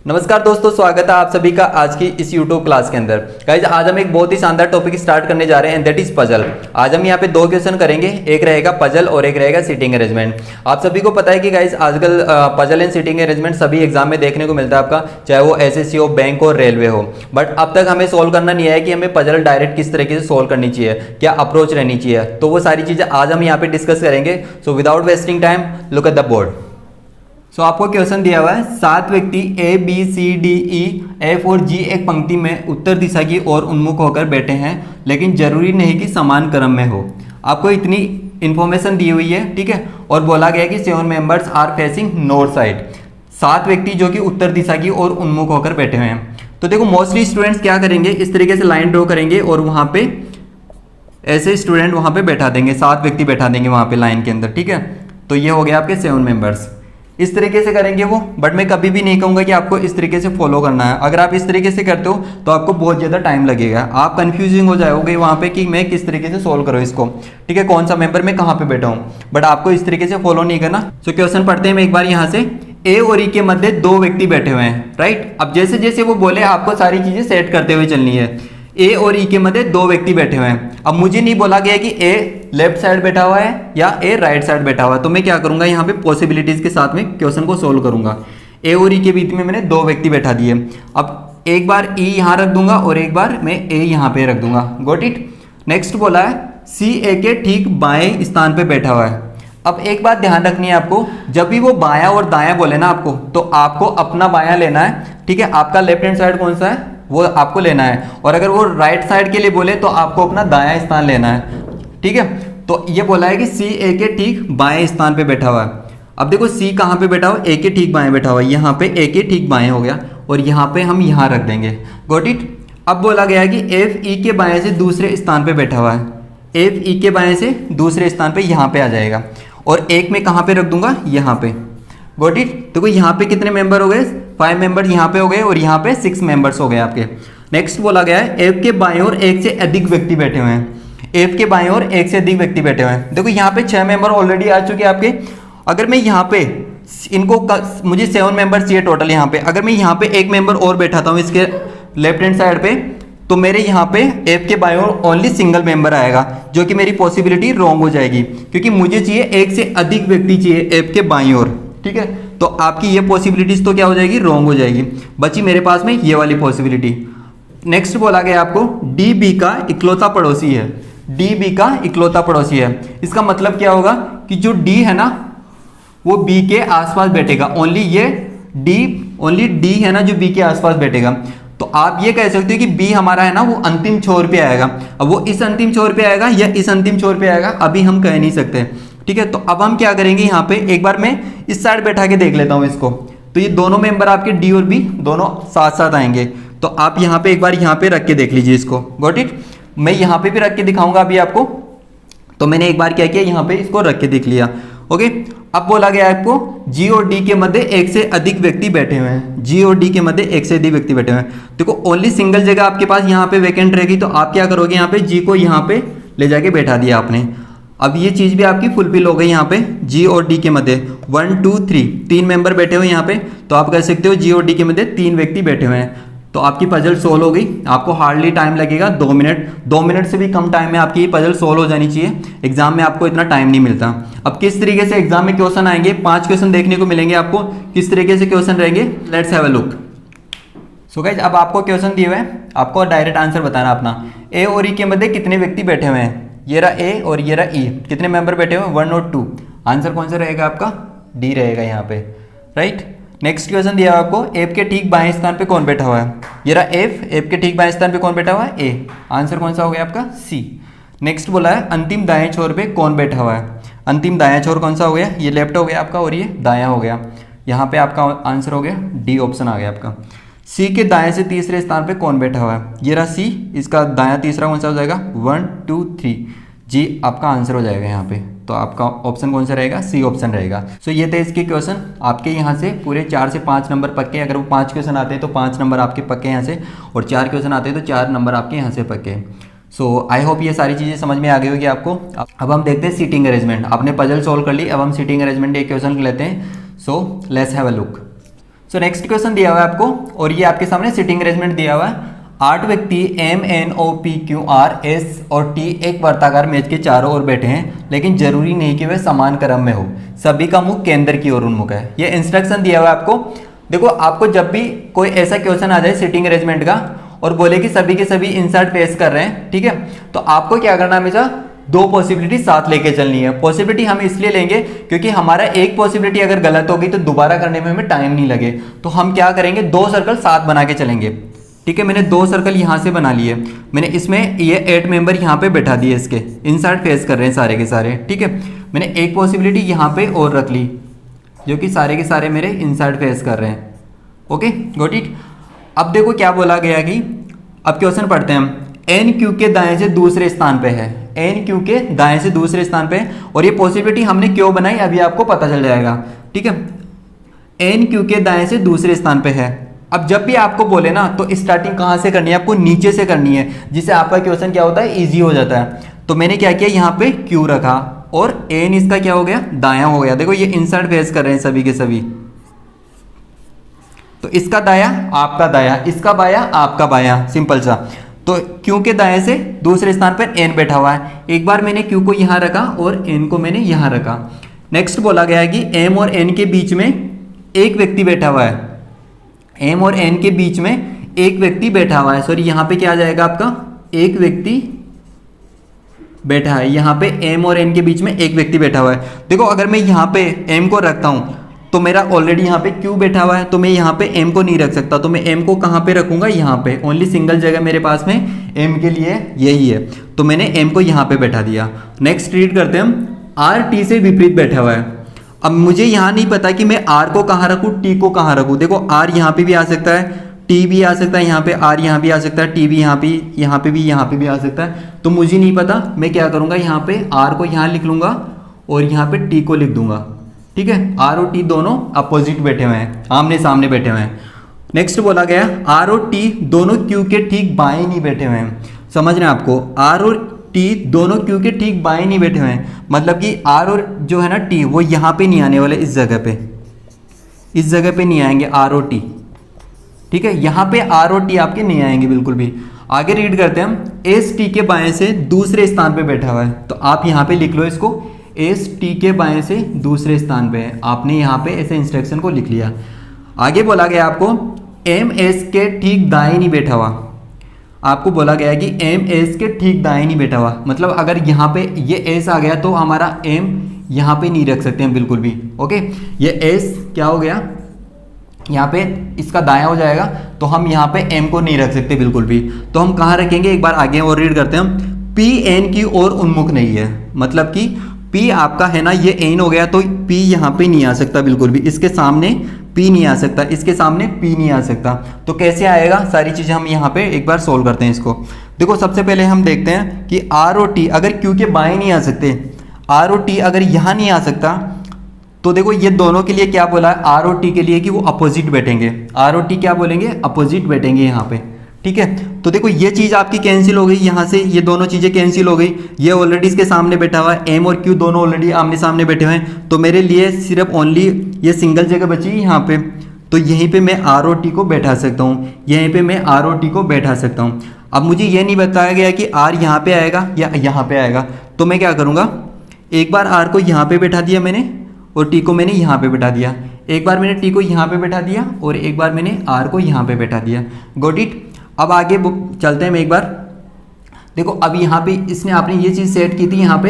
नमस्कार दोस्तों, स्वागत है आप सभी का आज की इस YouTube क्लास के अंदर। गाइज आज हम एक बहुत ही शानदार टॉपिक स्टार्ट करने जा रहे हैं, दैट इज पजल। आज हम यहाँ पे दो क्वेश्चन करेंगे, एक रहेगा पजल और एक रहेगा सीटिंग अरेंजमेंट। आप सभी को पता है कि गाइज आजकल पजल एंड सीटिंग अरेंजमेंट सभी एग्जाम में देखने को मिलता है आपका, चाहे वो एसएससी हो, बैंक हो, रेलवे हो। बट अब तक हमें सोल्व करना नहीं है कि हमें पजल डायरेक्ट किस तरीके से सोल्व करनी चाहिए, क्या अप्रोच रहनी चाहिए। तो वो सारी चीजें आज हम यहाँ पे डिस्कस करेंगे। So without wasting time look at the board. So आपको क्वेश्चन दिया हुआ है, 7 व्यक्ति A B C D E F और जी एक पंक्ति में उत्तर दिशा की ओर उन्मुख होकर बैठे हैं, लेकिन जरूरी नहीं कि समान क्रम में हो। आपको इतनी इंफॉर्मेशन दी हुई है, ठीक है। और बोला गया कि 7 members are facing north side, 7 व्यक्ति जो कि उत्तर दिशा की ओर उन्मुख होकर बैठे हुए हैं। तो देखो मोस्टली स्टूडेंट्स क्या करेंगे, इस तरीके से लाइन ड्रॉ करेंगे और वहां पे ऐसे स्टूडेंट वहां पे बैठा देंगे, 7 व्यक्ति बैठा देंगे वहां पे लाइन के अंदर, ठीक है। तो ये हो गया आपके 7 मेंबर्स। इस तरीके से करेंगे वो, बट मैं कभी भी नहीं कहूंगा कि आपको इस तरीके से फॉलो करना है। अगर आप इस तरीके से करते हो तो आपको बहुत ज़्यादा टाइम लगेगा, आप कंफ्यूजिंग हो जाओगे वहाँ पे कि मैं किस तरीके से सोल्व करूँ इसको, ठीक है, कौन सा मेंबर मैं कहाँ पे बैठा हूँ। बट आपको इस तरीके से फॉलो नहीं करना। सो क्वेश्चन पढ़ते हैं एक बार यहाँ से। ए और ई के मध्य 2 व्यक्ति बैठे हुए हैं, राइट। अब जैसे जैसे वो बोले आपको सारी चीज़ें सेट करते हुए चलनी है। ए और ई के मध्य 2 व्यक्ति बैठे हुए हैं। अब मुझे नहीं बोला गया कि ए लेफ्ट साइड बैठा हुआ है या ए राइट साइड बैठा हुआ है, तो मैं क्या करूंगा यहाँ पे पॉसिबिलिटीज के साथ में क्वेश्चन को सोल्व करूंगा। ए और ई के बीच में मैंने 2 व्यक्ति बैठा दिए। अब एक बार ई यहाँ रख दूंगा और एक बार मैं ए यहाँ पे रख दूंगा। Got it. नेक्स्ट बोला है सी ए के ठीक बाएं स्थान पे बैठा हुआ है। अब एक बात ध्यान रखनी है आपको, जब भी वो बायां और दायां बोले ना आपको, तो आपको अपना बायां लेना है, ठीक है। आपका लेफ्ट हैंड साइड कौन सा है वो आपको लेना है, और अगर वो राइट साइड के लिए बोले तो आपको अपना दायां स्थान लेना है, ठीक है। तो ये बोला है कि सी ए के ठीक बाएं स्थान पे बैठा हुआ है। अब देखो सी कहाँ पे बैठा हुआ, ए के ठीक बाएं बैठा हुआ है, यहाँ पे ए के ठीक बाएं हो गया और यहाँ पे हम यहाँ रख देंगे। Got it. अब बोला गया है कि एफ ई के बाएं से दूसरे स्थान पे बैठा हुआ है, एफ ई के बाएं से दूसरे स्थान पे यहाँ पे आ जाएगा, और एक में कहाँ पे रख दूंगा, यहाँ पे। Got it. देखो यहाँ पे कितने मेंबर हो गए, 5 मेंबर यहाँ पे हो गए और यहाँ पे 6 मेंबर्स हो गए आपके। नेक्स्ट बोला गया है एफ के बाएं ओर 1 से अधिक व्यक्ति बैठे हुए हैं, एफ के बाएं ओर 1 से अधिक व्यक्ति बैठे हुए हैं। देखो यहाँ पे 6 मेंबर ऑलरेडी आ चुके हैं आपके। अगर मैं यहाँ पे इनको मुझे 7 मेंबर चाहिए टोटल यहाँ पे, अगर मैं यहाँ पे एक मेंबर और बैठाता हूँ इसके लेफ्ट हैंड साइड पे, तो मेरे यहाँ पे एफ के बाएं ओर ओनली सिंगल मेंबर आएगा, जो कि मेरी पॉसिबिलिटी रॉन्ग हो जाएगी, क्योंकि मुझे चाहिए 1 से अधिक व्यक्ति चाहिए एफ के बाएं ओर, ठीक है। तो आपकी ये पॉसिबिलिटीज तो क्या हो जाएगी, रॉन्ग हो जाएगी। बची मेरे पास में ये वाली पॉसिबिलिटी। नेक्स्ट बोला गया आपको डी बी का इकलौता पड़ोसी है, डी बी का इकलौता पड़ोसी है। इसका मतलब क्या होगा कि जो डी है ना वो बी के आसपास बैठेगा, ओनली डी है ना जो बी के आसपास बैठेगा। तो आप ये कह सकते हो कि बी हमारा है ना वो अंतिम छोर पे आएगा। अब वो इस अंतिम छोर पे आएगा या इस अंतिम छोर पे आएगा अभी हम कह नहीं सकते, ठीक है। तो अब हम क्या करेंगे, यहाँ पे एक बार मैं इस साइड बैठा के देख लेता हूँ इसको। तो ये दोनों मेंबर आपके डी और बी दोनों साथ साथ आएंगे। तो आप यहाँ पे एक बार यहाँ पे रख के देख लीजिए इसको। Got it. मैं यहाँ पे भी रख के दिखाऊंगा अभी आपको। तो मैंने एक बार क्या किया, यहाँ पे इसको रख के देख लिया। ओके। अब बोला गया आपको जी और डी के मध्य 1 से अधिक व्यक्ति बैठे हुए हैं, जी और डी के मध्य 1 से अधिक व्यक्ति बैठे हुए हैं। देखो ओनली सिंगल जगह आपके पास यहाँ पे वैकेंट रहेगी, तो आप क्या करोगे, यहाँ पे जी को यहाँ पे ले जाके बैठा दिया आपने। अब ये चीज भी आपकी फुलफिल हो गई। यहाँ पे जी और डी के मध्य 1 2 3 मेंबर बैठे हुए हैं यहाँ पे, तो आप कह सकते हो जी और डी के मध्य 3 व्यक्ति बैठे हुए हैं। तो आपकी पजल सोल्व हो गई। आपको हार्डली टाइम लगेगा 2 मिनट, 2 मिनट से भी कम टाइम में आपकी पजल सोल्व हो जानी चाहिए। एग्जाम में आपको इतना टाइम नहीं मिलता। अब किस तरीके से एग्जाम में क्वेश्चन आएंगे, 5 क्वेश्चन देखने को मिलेंगे आपको। किस तरीके से क्वेश्चन रहेंगे, let's have a look. So guys अब आपको क्वेश्चन दिए हुए हैं, आपको डायरेक्ट आंसर बताना अपना। ए और ई के मध्य कितने व्यक्ति बैठे हुए हैं, ये रहा ए और ये रहा ई, कितने मेंबर बैठे हुए हैं, 1 और 2। आंसर कौन सा रहेगा आपका, डी रहेगा यहाँ पे, राइट। नेक्स्ट क्वेश्चन दिया हुआ आपको एफ के ठीक बाएं स्थान पे कौन बैठा हुआ है, ये रहा एफ के ठीक बाएं स्थान पे कौन बैठा हुआ है, ए। आंसर कौन सा हो गया आपका, सी। नेक्स्ट बोला है अंतिम दाएं छोर पे कौन बैठा हुआ है, अंतिम दायां छोर कौन सा हो गया, ये लेफ्ट हो गया आपका और ये दायां हो गया। यहाँ पे आपका आंसर हो गया डी ऑप्शन आ गया आपका। सी के दाएं से तीसरे स्थान पे कौन बैठा हुआ है, ये रहा सी, इसका दायां तीसरा कौन सा हो जाएगा, 1 2 3, जी आपका आंसर हो जाएगा यहाँ पे। तो आपका ऑप्शन कौन सा रहेगा, सी ऑप्शन रहेगा। सो ये थे इसके क्वेश्चन। आपके यहाँ से पूरे 4 से 5 नंबर पक्के, अगर वो 5 क्वेश्चन आते हैं तो 5 नंबर आपके पक्के यहाँ से, और 4 क्वेश्चन आते हैं तो 4 नंबर आपके यहाँ से पक्के। सो आई होप ये सारी चीज़ें समझ में आ गई होगी आपको। अब हम देखते हैं सीटिंग अरेंजमेंट। आपने पजल सोल्व कर ली, अब हम सीटिंग अरेंजमेंट एक क्वेश्चन लेते हैं। सो let's have a look. So next question दिया हुआ है आपको और ये आपके सामने सिटिंग अरेंजमेंट दिया हुआ है। 8 व्यक्ति M N O P Q R S और टी एक वर्ताकार मेज के चारों ओर बैठे हैं, लेकिन जरूरी नहीं कि वे समान क्रम में हो। सभी का मुख केंद्र की ओर उन्मुख है। ये इंस्ट्रक्शन दिया हुआ है आपको। देखो, आपको जब भी कोई ऐसा क्वेश्चन आ जाए सिटिंग अरेंजमेंट का और बोले कि सभी के सभी इंसर्ट फेस कर रहे हैं, ठीक है, तो आपको क्या करना है, हमेशा दो पॉसिबिलिटी साथ लेके चलनी है। पॉसिबिलिटी हम इसलिए लेंगे क्योंकि हमारा एक पॉसिबिलिटी अगर गलत होगी तो दोबारा करने में हमें टाइम नहीं लगे। तो हम क्या करेंगे, दो सर्कल साथ बना के चलेंगे। ठीक है, मैंने दो सर्कल यहाँ से बना लिए, मैंने इसमें ये 8 मेंबर यहाँ पे बैठा दिए, इसके इंसर्ट फेस कर रहे हैं सारे के सारे। ठीक है, मैंने एक पॉसिबिलिटी यहाँ पे और रख ली जो कि सारे के सारे मेरे इंसर्ट फेस कर रहे हैं। Okay, got it. अब देखो क्या बोला गया कि अब क्वेश्चन पढ़ते हैं हम। एन क्यू के दाएं से दूसरे स्थान पे है, एन क्यू के दाएं से दूसरे स्थान पे है, और ये पॉसिबिलिटी हमने क्यों बनाई अभी आपको पता चल जाएगा। ठीक है, एन क्यू के दाएं से दूसरे स्थान पे है। अब जब भी आपको बोले ना तो स्टार्टिंग कहाँ से करनी है, आपको नीचे से करनी है, जिससे आपका क्वेश्चन क्या होता है, इजी हो जाता है। तो मैंने क्या किया, यहाँ पे क्यू रखा और एन इसका क्या हो गया, दायां हो गया। देखो ये इंसर्ट फेस कर रहे हैं सभी के सभी, तो इसका दाया आपका दाया, इसका बाया आपका बाया, सिंपल सा। तो क्यू के दाएं से दूसरे स्थान पर एन बैठा हुआ है। एक बार मैंने क्यू को यहां रखा और एन को मैंने यहां रखा। नेक्स्ट बोला गया है कि एम और एन के बीच में एक व्यक्ति बैठा हुआ है, एम और एन के बीच में एक व्यक्ति बैठा हुआ है। सॉरी, यहां पे क्या आ जाएगा आपका, एक व्यक्ति बैठा है। यहां पे एम और एन के बीच में एक व्यक्ति बैठा हुआ है। देखो, अगर मैं यहां पे एम को रखता हूं तो मेरा ऑलरेडी यहाँ पे क्यू बैठा हुआ है, तो मैं यहाँ पे एम को नहीं रख सकता। तो मैं एम को कहाँ पे रखूंगा, यहाँ पे। ओनली सिंगल जगह मेरे पास में एम के लिए यही है, तो मैंने एम को यहाँ पे बैठा दिया। नेक्स्ट रीड करते हैं हम। आर टी से विपरीत बैठा हुआ है। अब मुझे यहाँ नहीं पता कि मैं आर को कहाँ रखूँ, टी को कहाँ रखूँ। देखो, आर यहाँ पे भी आ सकता है, टी भी आ सकता है, यहाँ पे आर यहाँ भी आ सकता है, टी भी यहाँ पे भी आ सकता है। तो मुझे नहीं पता, मैं क्या करूँगा, यहाँ पे आर को यहाँ लिख लूँगा और यहाँ पे टी को लिख दूंगा। ठीक है, आर और टी दोनों अपोजिट बैठे हुए हैं, आमने सामने बैठे हुए हैं। नेक्स्ट बोला गया, आर और टी दोनों क्यू के ठीक बाएं नहीं बैठे हुए हैं। समझ रहे हैं आपको, आर और टी दोनों क्यू के ठीक बाएं नहीं बैठे हुए हैं। मतलब कि आर और जो है ना टी, वो यहाँ पे नहीं आने वाले, इस जगह पे, इस जगह पे नहीं आएंगे आर और टी। ठीक है, यहाँ पे आर और टी आपके नहीं आएंगे बिल्कुल भी। आगे रीड करते हैं हम। एस टी के बाएं से दूसरे स्थान पे बैठा हुआ है, तो आप यहाँ पे लिख लो इसको, एस टी के बाएं से दूसरे स्थान पे है। आपने यहाँ पे ऐसे इंस्ट्रक्शन को लिख लिया। आगे बोला गया आपको, एम एस के ठीक दाएं नहीं बैठा हुआ। आपको बोला गया है कि एम एस के ठीक दाएं नहीं बैठा हुआ, मतलब अगर यहाँ पे ये एस आ गया तो हमारा एम यहाँ पे नहीं रख सकते हैं बिल्कुल भी। ओके, ये एस क्या हो गया, यहाँ पे इसका दायां हो जाएगा, तो हम यहाँ पे एम को नहीं रख सकते बिल्कुल भी। तो हम कहाँ रखेंगे, एक बार आगे और रीड करते हैं हम। पी एन की ओर उन्मुख नहीं है, मतलब कि P आपका है ना, ये एन हो गया, तो P यहाँ पे नहीं आ सकता बिल्कुल भी। इसके सामने P नहीं आ सकता, इसके सामने P नहीं आ सकता। तो कैसे आएगा, सारी चीज़ें हम यहाँ पे एक बार सोल्व करते हैं इसको। देखो, सबसे पहले हम देखते हैं कि R और T अगर Q के बाएं नहीं आ सकते, R और T अगर यहाँ नहीं आ सकता, तो देखो ये दोनों के लिए क्या बोला है, R और T के लिए कि वो अपोजिट बैठेंगे। R और T क्या बोलेंगे, अपोजिट बैठेंगे यहाँ पे। ठीक है, तो देखो ये चीज़ आपकी कैंसिल हो गई, यहाँ से ये दोनों चीज़ें कैंसिल हो गई। ये ऑलरेडी इसके सामने बैठा हुआ है, एम और क्यू दोनों ऑलरेडी आमने सामने बैठे हुए हैं, तो मेरे लिए सिर्फ ओनली ये सिंगल जगह बची यहाँ पे। तो यहीं पे मैं आर और टी को बैठा सकता हूँ, यहीं पे मैं आर और टी को बैठा सकता हूँ। अब मुझे ये नहीं बताया गया कि आर यहाँ पे आएगा या यहाँ पे आएगा, तो मैं क्या करूँगा, एक बार आर को यहाँ पे बैठा दिया मैंने और टी को मैंने यहाँ पे बैठा दिया। एक बार मैंने टी को यहाँ पे बैठा दिया और एक बार मैंने आर को यहाँ पे बैठा दिया। Got it. अब आगे चलते हैं, एक बार देखो, अब यहाँ पे इसने आपने ये चीज़ सेट की थी यहाँ पे।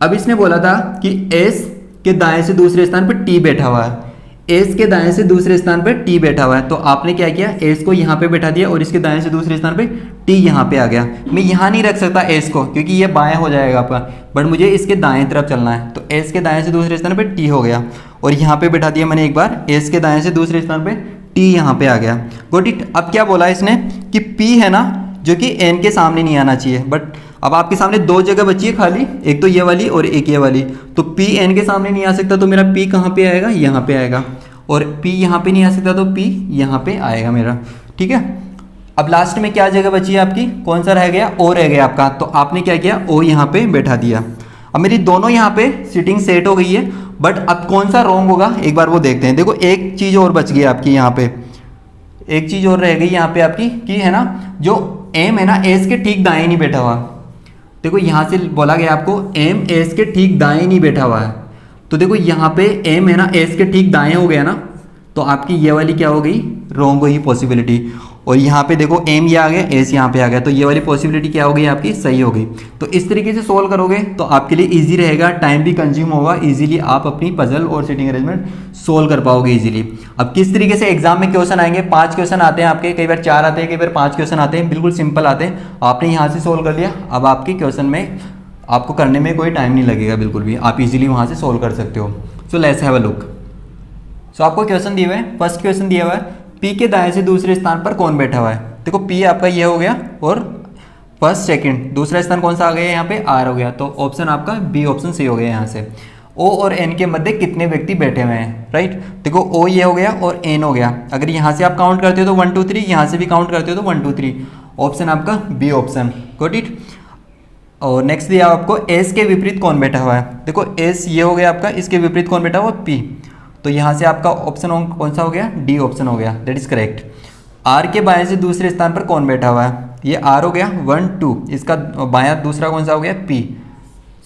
अब इसने बोला था कि एस के दाएं से दूसरे स्थान पर टी बैठा हुआ है, एस के दाएं से दूसरे स्थान पर टी बैठा हुआ है। तो आपने क्या किया, एस को यहाँ पे बैठा दिया और इसके दाएं से दूसरे स्थान पे टी यहाँ पे आ गया। मैं यहाँ नहीं रख सकता एस को, क्योंकि ये बाएं हो जाएगा आपका, बट मुझे इसके दाएं तरफ चलना है। तो एस के दाएं से दूसरे स्थान पे टी हो गया और यहाँ पे बैठा दिया मैंने एक बार, एस के दाएं से दूसरे स्थान पे टी यहाँ पे आ गया। Got it. अब क्या बोला इसने कि P है ना, जो कि N के सामने नहीं आना चाहिए, बट अब आपके सामने दो जगह बची है खाली, एक तो ये वाली और एक ये वाली। तो P N के सामने नहीं आ सकता, तो मेरा P कहाँ पे आएगा, यहाँ पे आएगा, और P यहाँ पे नहीं आ सकता तो P यहाँ पे आएगा मेरा। ठीक है, अब लास्ट में क्या जगह बची है आपकी, कौन सा रह गया, O रह गया आपका। तो आपने क्या किया, O यहाँ पे बैठा दिया। अब मेरी दोनों यहाँ पे सिटिंग सेट हो गई है, बट अब कौन सा रॉन्ग होगा एक बार वो देखते हैं। देखो एक चीज़ और बच गई आपकी यहाँ पे, एक चीज़ और रह गई यहाँ पे आपकी कि है ना, जो एम है ना एस के ठीक दाएं नहीं बैठा हुआ। देखो यहाँ से बोला गया आपको एम एस के ठीक दाएं नहीं बैठा हुआ है, तो देखो यहाँ पे एम है ना एस के ठीक दाएं हो गया ना, तो आपकी ये वाली क्या हो गई, रॉन्ग हुई पॉसिबिलिटी। और यहाँ पे देखो एम ये आ गया, एस यहाँ पे आ गया, तो ये वाली पॉसिबिलिटी क्या हो गई आपकी, सही हो गई। तो इस तरीके से सोल्व करोगे तो आपके लिए इजी रहेगा, टाइम भी कंज्यूम होगा, इजीली आप अपनी पजल और सीटिंग अरेंजमेंट सोल्व कर पाओगे इजीली। अब किस तरीके से एग्जाम में क्वेश्चन आएंगे, 5 क्वेश्चन आते हैं आपके, कई बार 4 आते हैं, कई बार 5 क्वेश्चन आते हैं, बिल्कुल सिंपल आते हैं। आपने यहाँ से सोल्व कर लिया, अब आपके क्वेश्चन में आपको करने में कोई टाइम नहीं लगेगा बिल्कुल भी, आप इजीली वहाँ से सोल्व कर सकते हो। So let's have a look. So आपको क्वेश्चन दिए हुए हैं, फर्स्ट क्वेश्चन दिया हुआ है पी के दाएं से दूसरे स्थान पर कौन बैठा हुआ है। देखो पी आपका ये हो गया और फर्स्ट सेकंड दूसरा स्थान कौन सा आ गया यहाँ पे, आर हो गया, तो ऑप्शन आपका बी ऑप्शन सी हो गया यहाँ से। ओ और एन के मध्य कितने व्यक्ति बैठे हुए हैं, राइट। देखो ओ ये हो गया और एन हो गया, अगर यहाँ से आप काउंट करते हो तो 1 2 3, यहाँ से भी काउंट करते हो तो 1 2 3, ऑप्शन आपका बी ऑप्शन, गॉट इट। और नेक्स्ट दिया आपको एस के विपरीत कौन बैठा हुआ है। देखो एस ये हो गया आपका, इसके विपरीत कौन बैठा हुआ, पी, तो यहाँ से आपका ऑप्शन कौन सा हो गया, डी ऑप्शन हो गया, दैट इज करेक्ट। आर के बाएं से दूसरे स्थान पर कौन बैठा हुआ है, ये आर हो गया 1 2, इसका बायां दूसरा कौन सा हो गया, पी,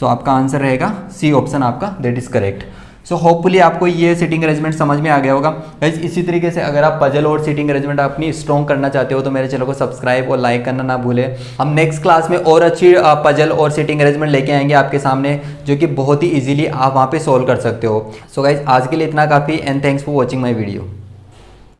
सो आपका आंसर रहेगा सी ऑप्शन आपका, that is correct. So hopefully आपको ये सीटिंग अरेंजमेंट समझ में आ गया होगा गाइस। इसी तरीके से अगर आप पजल और सीटिंग अरेंजमेंट अपनी स्ट्रॉन्ग करना चाहते हो तो मेरे चैनल को सब्सक्राइब और लाइक करना ना भूलें। हम नेक्स्ट क्लास में और अच्छी पजल और सीटिंग अरेंजमेंट लेके आएंगे आपके सामने, जो कि बहुत ही इजीली आप वहाँ पे सोल्व कर सकते हो। सो गाइस आज के लिए इतना काफ़ी, and thanks for watching my video.